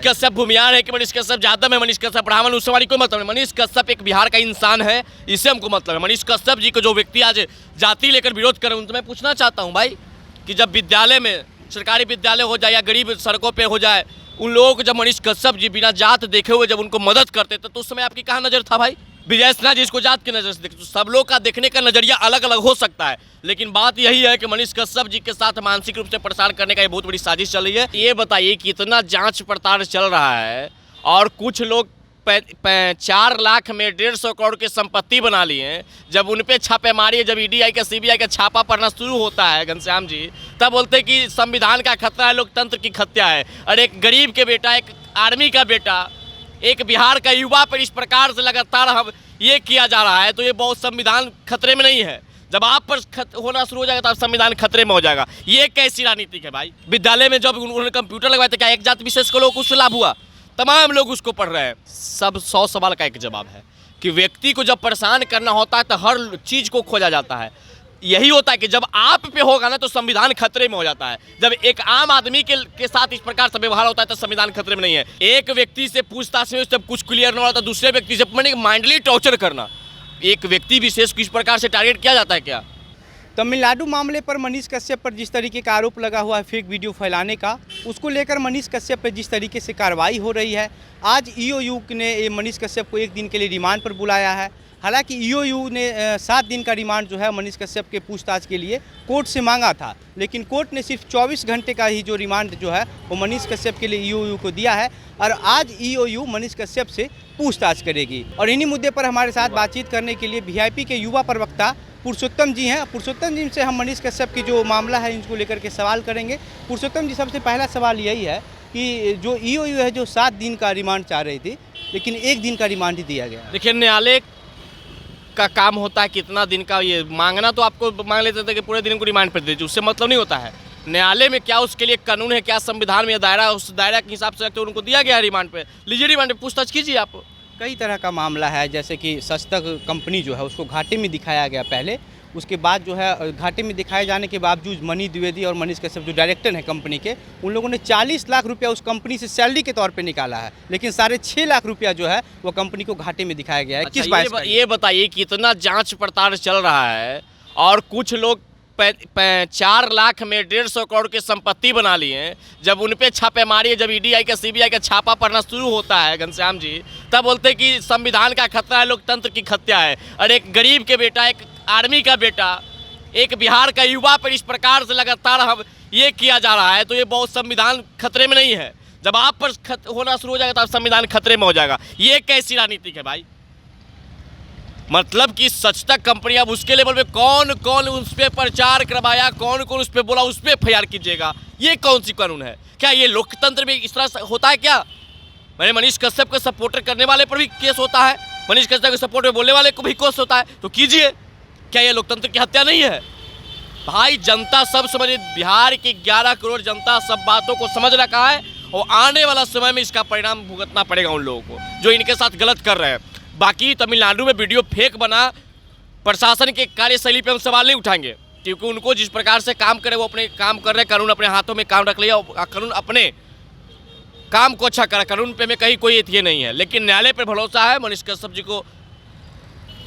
कश्यप भूमियार है कि मनीष कश्यप यादव है, मनीष कश्यप ब्राह्मण, उससे हमारी कोई मतलब नहीं। मनीष कश्यप एक बिहार का इंसान है, इससे हमको मतलब है। मनीष कश्यप जी को जो व्यक्ति आज जाति लेकर विरोध कर रहे हैं, उनसे मैं पूछना चाहता हूँ भाई कि जब विद्यालय में, सरकारी विद्यालय हो जाए या गरीब सड़कों पर हो जाए, उन लोगों को जब मनीष कश्यप जी बिना जात देखे हुए जब उनको मदद करते थे, तो उस समय आपकी कहाँ नज़र था भाई? विजय सिन्हा जी इसको जात की नज़र से देखते, तो सब लोग का देखने का नज़रिया अलग अलग हो सकता है, लेकिन बात यही है कि मनीष कश्यप जी के साथ मानसिक रूप से परेशान करने का ये बहुत बड़ी साजिश चल रही है। ये बताइए कि इतना जांच पड़ताल चल रहा है और कुछ लोग 4 लाख में 150 करोड़ की संपत्ति बना लिए हैं। जब उन पे छापेमारी, जब ईडीआई का सीबीआई का छापा पड़ना शुरू होता है घनश्याम जी, तब बोलते हैं कि संविधान का खतरा है, लोकतंत्र की हत्या है। और एक गरीब के बेटा, एक आर्मी का बेटा, एक बिहार का युवा पर इस प्रकार से लगातार हम ये किया जा रहा है, तो ये बहुत संविधान खतरे में नहीं है। जब आप पर होना शुरू हो जाएगा तो संविधान खतरे में हो जाएगा। ये कैसी राजनीतिक है भाई? विद्यालय में जब उन्होंने कंप्यूटर लगवाए थे, क्या एक जाति विशेष को लोग उससे लाभ हुआ? तमाम लोग उसको पढ़ रहे हैं। सब 100 सवाल का एक जवाब है कि व्यक्ति को जब परेशान करना होता है तो हर चीज़ को खोजा जाता है। यही होता है कि जब आप पे होगा ना तो संविधान खतरे में हो जाता है। जब एक आम आदमी के साथ इस प्रकार से व्यवहार होता है तो संविधान खतरे में नहीं है। एक व्यक्ति से पूछताछ में जब कुछ क्लियर नहीं होता तो दूसरे व्यक्ति से माइंडली टॉर्चर करना, एक व्यक्ति विशेष को इस प्रकार से टारगेट किया जाता है क्या? तमिलनाडु मामले पर मनीष कश्यप पर जिस तरीके का आरोप लगा हुआ है फेक वीडियो फैलाने का, उसको लेकर मनीष कश्यप पर जिस तरीके से कार्रवाई हो रही है, आज ईओयू ने मनीष कश्यप को 1 दिन के लिए रिमांड पर बुलाया है। हालांकि ईओयू ने 7 दिन का रिमांड जो है मनीष कश्यप के पूछताछ के लिए कोर्ट से मांगा था, लेकिन कोर्ट ने सिर्फ 24 घंटे का ही जो रिमांड जो है वो मनीष कश्यप के लिए ईओयू को दिया है। और आज ईओयू मनीष कश्यप से पूछताछ करेगी। और इन्हीं मुद्दे पर हमारे साथ बातचीत करने के लिए वीआईपी के युवा प्रवक्ता पुरुषोत्तम जी हैं। पुरुषोत्तम जी से हम मनीष कश्यप की जो मामला है इनको लेकर के सवाल करेंगे। पुरुषोत्तम जी, सबसे पहला सवाल यही है कि जो ईओयू है जो 7 दिन का रिमांड चाह रही थी, लेकिन 1 दिन का रिमांड ही दिया गया। देखिए, न्यायालय का काम होता है कितना दिन का ये मांगना, तो आपको मांग लेते थे कि पूरे दिन को रिमांड पर दीजिए, उससे मतलब नहीं होता है। न्यायालय में क्या उसके लिए कानून है, क्या संविधान में दायरा है, उस दायरा के हिसाब से तो उनको दिया गया रिमांड पे, लीजिए रिमांड पे पूछताछ कीजिए। आप कई तरह का मामला है, जैसे कि सस्तक कंपनी जो है उसको घाटे में दिखाया गया पहले, उसके बाद जो है घाटे में दिखाए जाने के बावजूद मनीष द्विवेदी और मनीष कश्यप जो डायरेक्टर हैं कंपनी के, उन लोगों ने 40 लाख रुपया उस कंपनी से सैलरी के तौर पे निकाला है, लेकिन 6.5 लाख रुपया जो है वो कंपनी को घाटे में दिखाया गया है। अच्छा, किस बात? ये बताइए कि इतना जांच पड़ताल चल रहा है और कुछ लोग 4 लाख में 150 करोड़ की संपत्ति बना लिए हैं। जब उन पे छापेमारी, जब ईडीआई का सीबीआई का छापा पड़ना शुरू होता है घनश्याम जी, तब बोलते हैं कि संविधान का खतरा है, लोकतंत्र की हत्या है। और एक गरीब के बेटा, एक आर्मी का बेटा, एक बिहार का युवा पर इस प्रकार से लगातार हम ये किया जा रहा है, तो ये बहुत संविधान खतरे में नहीं है। जब आप पर होना शुरू हो जाएगा तो संविधान खतरे में हो जाएगा। ये कैसी राजनीतिक है भाई? मतलब कि सचतक कंपनी, अब उसके लेवल पे कौन कौन उस पर प्रचार करवाया, कौन कौन उस पर बोला, उस पर एफआईआर कीजिएगा। ये कौन सी कानून है? क्या ये लोकतंत्र में इस तरह से होता है क्या? मैंने मनीष कश्यप को सपोर्टर करने वाले पर भी केस होता है, मनीष कश्यप के सपोर्ट में बोलने वाले को भी केस होता है, तो कीजिए। क्या ये लोकतंत्र की हत्या नहीं है भाई? जनता सब समझे, बिहार की 11 करोड़ जनता सब बातों को समझ रखा है और आने वाला समय में इसका परिणाम भुगतना पड़ेगा उन लोगों को जो इनके साथ गलत कर रहे हैं। बाकी तमिलनाडु में वीडियो फेक बना, प्रशासन के कार्यशैली पे हम सवाल नहीं उठाएंगे, क्योंकि उनको जिस प्रकार से काम करे वो अपने काम कर रहे हैं, कानून अपने हाथों में काम रख लिया, कानून अपने काम को अच्छा करा, कानून पे में कहीं कोई ये नहीं है। लेकिन न्यायालय पर भरोसा है, मनीष कश्यप जी को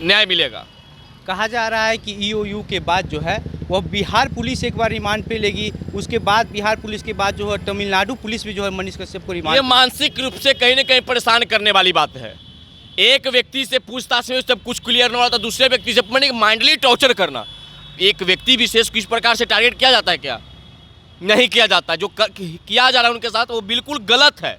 न्याय मिलेगा। कहा जा रहा है कि ईओयू के बाद जो है वह बिहार पुलिस एक बार रिमांड पे लेगी, उसके बाद बिहार पुलिस के बाद जो है तमिलनाडु पुलिस भी जो है मनीष कश्यप को रिमांड। ये मानसिक रूप से कहीं ना कहीं परेशान करने वाली बात है। एक व्यक्ति से पूछताछ में जब कुछ क्लियर नहीं होता दूसरे व्यक्ति से माइंडली टॉर्चर करना, एक व्यक्ति विशेष को इस प्रकार से टारगेट किया जाता है क्या? नहीं किया जाता। जो किया जा रहा है उनके साथ वो बिल्कुल गलत है।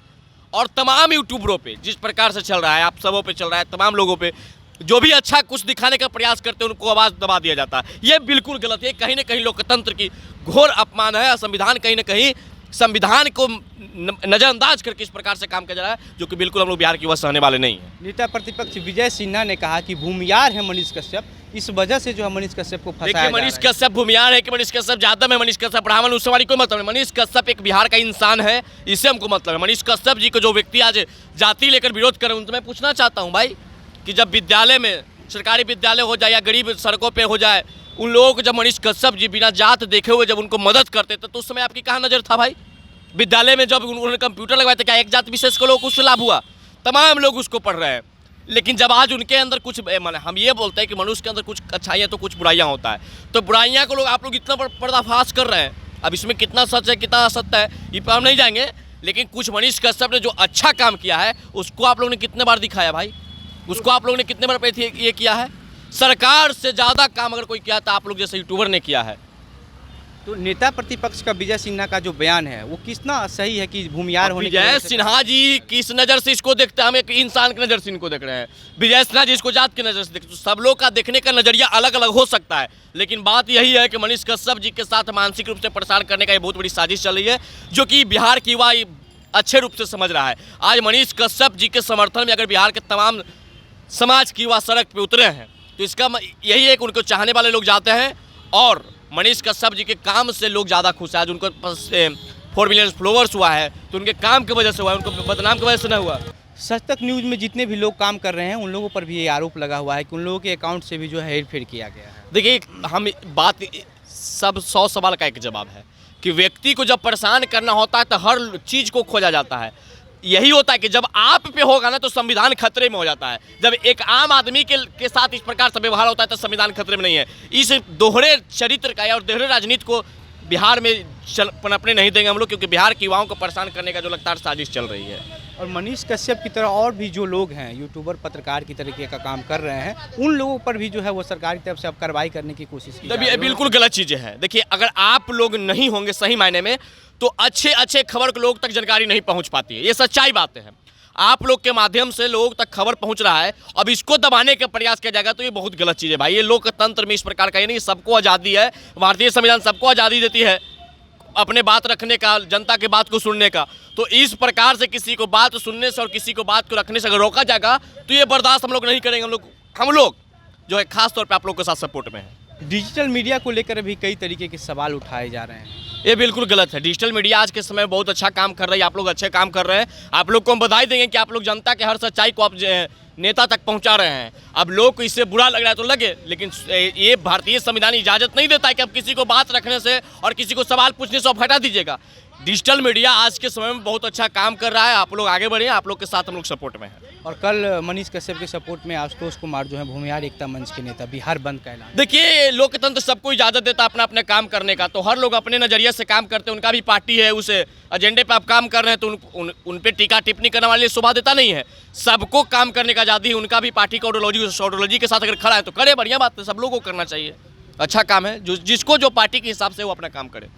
और तमाम यूट्यूबरों पे जिस प्रकार से चल रहा है, आप सबों पे चल रहा है, तमाम लोगों पे जो भी अच्छा कुछ दिखाने का प्रयास करते हैं उनको आवाज़ दबा दिया जाता है। ये बिल्कुल गलत है। कहीं ना कहीं लोकतंत्र की घोर अपमान है। संविधान कहीं ना कहीं संविधान को नज़रअंदाज करके इस प्रकार से काम किया जा रहा है, जो कि बिल्कुल हम लोग बिहार की वजह सहने वाले नहीं हैं। नेता प्रतिपक्ष विजय सिन्हा ने कहा कि भूमियार है मनीष कश्यप, इस वजह से जो है मनीष कश्यप को फंसाया जा रहा है। मनीष कश्यप भूमियार है कि मनीष कश्यप यादव है, मनीष कश्यप ब्राह्मण, उससे हमारी कोई मतलब नहीं। मनीष कश्यप एक बिहार का इंसान है, इससे हमको मतलब है। मनीष कश्यप जी को जो व्यक्ति आज जाति लेकर विरोध कर रहे हैं, उनसे मैं पूछना चाहता हूँ भाई कि जब विद्यालय में, सरकारी विद्यालय हो जाए या गरीब सड़कों पर हो जाए, उन लोगों को जब मनीष कश्यप जी बिना जात देखे हुए जब उनको मदद करते थे, तो उस समय आपकी कहाँ नज़र था भाई? विद्यालय में जब उन्होंने कंप्यूटर लगवाया था, क्या एक जाति विशेष को लोग कुछ लाभ हुआ? तमाम लोग उसको पढ़ रहे हैं। लेकिन जब आज उनके अंदर कुछ माने हम ये बोलते हैं कि मनुष्य के अंदर कुछ अच्छाइयाँ तो कुछ बुराइयाँ होता है, तो बुराइयाँ को लोग आप लोग इतना पर्दाफाश कर रहे हैं। अब इसमें कितना सच है कितना असत्य है ये पर हम नहीं जाएंगे, लेकिन कुछ मनीष कश्यप ने जो अच्छा काम किया है उसको आप लोगों ने कितने बार दिखाया भाई? उसको आप लोगों ने कितने बार ये किया है? सरकार से ज़्यादा काम अगर कोई किया तो आप लोग जैसे यूट्यूबर ने किया है। तो नेता प्रतिपक्ष का विजय सिन्हा का जो बयान है वो कितना सही है कि भूमियार होने की विजय वजह से- सिन्हा जी किस नज़र से इसको देखते हैं? हम एक इंसान की नज़र से इनको देख रहे हैं। विजय सिन्हा जी इसको जात की नज़र से देखते हैं। सब लोग का देखने का नज़रिया अलग अलग हो सकता है, लेकिन बात यही है कि मनीष कश्यप जी के साथ मानसिक रूप से परेशान करने का ये बहुत बड़ी साजिश चल रही है, जो कि बिहार की युवा अच्छे रूप से समझ रहा है। आज मनीष कश्यप जी के समर्थन में अगर बिहार के तमाम समाज की युवा सड़क पे उतरे हैं तो इसका यही है कि उनको चाहने वाले लोग जाते हैं, और मनीष कश्यप जी के काम से लोग ज़्यादा खुश हैं। आज उनको 4 मिलियन फॉलोअर्स हुआ है तो उनके काम की वजह से हुआ है, उनको बदनाम की वजह से नहीं हुआ। सच तक न्यूज़ में जितने भी लोग काम कर रहे हैं उन लोगों पर भी ये आरोप लगा हुआ है कि उन लोगों के अकाउंट से भी जो है हेरफेर किया गया है। देखिए, हम बात सब 100 सवाल का एक जवाब है कि व्यक्ति को जब परेशान करना होता है तो हर चीज़ को खोजा जाता है। यही होता है कि जब आप पे होगा ना तो संविधान खतरे में हो जाता है। जब एक आम आदमी के साथ इस प्रकार से व्यवहार होता है तो संविधान खतरे में नहीं है। इस दोहरे चरित्र का और दोहरे राजनीति को बिहार में पनपने नहीं देंगे हम लोग, क्योंकि बिहार के युवाओं को परेशान करने का जो लगातार साजिश चल रही है। और मनीष कश्यप की तरह और भी जो लोग हैं यूट्यूबर पत्रकार की तरीके का काम कर रहे हैं उन लोगों पर भी जो है वो सरकार की तरफ से अब कार्रवाई करने की कोशिश की जा रही है। बिल्कुल गलत चीज़ें हैं। देखिए, अगर आप लोग नहीं होंगे सही मायने में तो अच्छे खबर को लोग तक जानकारी नहीं पहुंच पाती है। ये सच्चाई बातें हैं। आप लोग के माध्यम से लोग तक खबर पहुंच रहा है, अब इसको दबाने का प्रयास किया जाएगा तो ये बहुत गलत चीज़ है भाई। ये लोकतंत्र में इस प्रकार का ये नहीं, सबको आज़ादी है। भारतीय संविधान सबको आज़ादी देती है अपने बात रखने का, जनता के बात को सुनने का। तो इस प्रकार से किसी को बात सुनने से और किसी को बात को रखने से अगर रोका जाएगा तो ये बर्दाश्त हम लोग नहीं करेंगे। हम लोग जो है खास तौर पे आप लोग के साथ सपोर्ट में है। डिजिटल मीडिया को लेकर भी कई तरीके के सवाल उठाए जा रहे हैं। ये बिल्कुल गलत है। डिजिटल मीडिया आज के समय में बहुत अच्छा काम कर रही है। आप लोग अच्छे काम कर रहे हैं। आप लोग को हम बधाई देंगे कि आप लोग जनता के हर सच्चाई को आप नेता तक पहुंचा रहे हैं। अब लोग को इससे बुरा लग रहा है तो लगे, लेकिन ये भारतीय संविधान इजाज़त नहीं देता है कि आप किसी को बात रखने से और किसी को सवाल पूछने से आप हटा दीजिएगा। डिजिटल मीडिया आज के समय में बहुत अच्छा काम कर रहा है। आप लोग आगे बढ़े, आप लोग के साथ हम लोग सपोर्ट में हैं। और कल मनीष कश्यप के सपोर्ट में आशुतोष कुमार जो है भूमिहार एकता मंच के नेता बिहार बंद का ऐलान। देखिए, लोकतंत्र सबको इजाज़त देता है अपना अपने काम करने का, तो हर लोग अपने नज़रिए से काम करते हैं। उनका भी पार्टी है, उस एजेंडे पे आप काम कर रहे हैं तो उन पे टीका टिप्पणी करने वाले शोभा देता नहीं है। सबको काम करने का आज़ादी है। उनका भी पार्टी का आइडियोलॉजी के साथ अगर खड़ा है तो करे, बढ़िया बात है, सब लोगों को करना चाहिए। अच्छा काम है, जिसको जो पार्टी के हिसाब से वो अपना काम करे।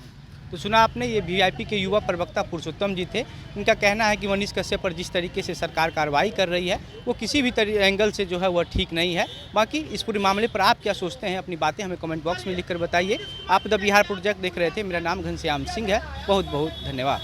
तो सुना आपने, ये वीआईपी के युवा प्रवक्ता पुरुषोत्तम जी थे। इनका कहना है कि मनीष कश्यप पर जिस तरीके से सरकार कार्रवाई कर रही है वो किसी भी एंगल से जो है वह ठीक नहीं है। बाकी इस पूरे मामले पर आप क्या सोचते हैं, अपनी बातें हमें कमेंट बॉक्स में लिखकर बताइए। आप द बिहार प्रोजेक्ट देख रहे थे। मेरा नाम घनश्याम सिंह है। बहुत बहुत धन्यवाद।